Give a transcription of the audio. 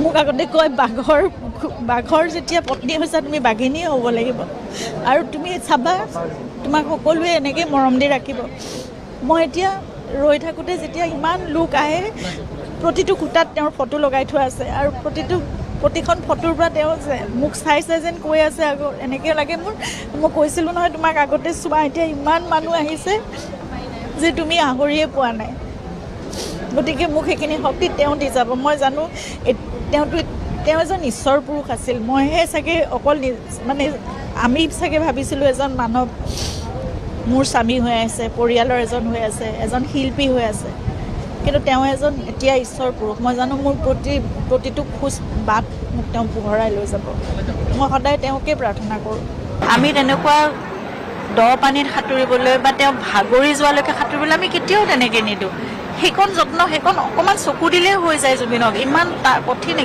মোক আগতে কয় বাঘৰ যেতিয়া পত্নী হৈছা তুমি বাঘিনী হ'ব লাগিব আৰু তুমি চাবা তোমাক সকলোৱে এনেকৈ মৰম দি ৰাখিব। মই এতিয়া ৰৈ থাকোঁতে যেতিয়া ইমান লোক আহে প্ৰতিটো খুঁটাত তেওঁৰ ফটো লগাই থোৱা আছে আৰু প্ৰতিখন ফটোৰ পৰা তেওঁ যে মোক চাইছে যেন কৈ আছে আকৌ এনেকৈ লাগে মই কৈছিলোঁ নহয় তোমাক আগতে চোৱা এতিয়া ইমান মানুহ আহিছে যে তুমি আহৰিয়ে পোৱা নাই। গতিকে মোক সেইখিনি শক্তি তেওঁ দি যাব। মই জানো তেওঁ এজন ঈশ্বৰ পুৰুষ আছিল। মইহে চাগে অকল মানে আমি চাগে ভাবিছিলোঁ এজন মানৱ মোৰ স্বামী হৈ আছে, পৰিয়ালৰ এজন হৈ আছে, এজন শিল্পী হৈ আছে, কিন্তু তেওঁ এজন এতিয়া ঈশ্বৰ পুৰুষ। মই জানো মোৰ প্ৰতিটো খোজ বাট মোক তেওঁ পোহৰাই লৈ যাব। মই সদায় তেওঁকে প্ৰাৰ্থনা কৰোঁ। আমি তেনেকুৱা দ পানীত সাঁতুৰিবলৈ বা তেওঁ ভাগৰি যোৱালৈকে সাঁতুৰিবলৈ আমি কেতিয়াও তেনেকৈ নিদিওঁ। সেইকণ যত্ন সেইকণ অকণমান চকু দিলেই হৈ যায় জুবিনক। ইমান কঠিন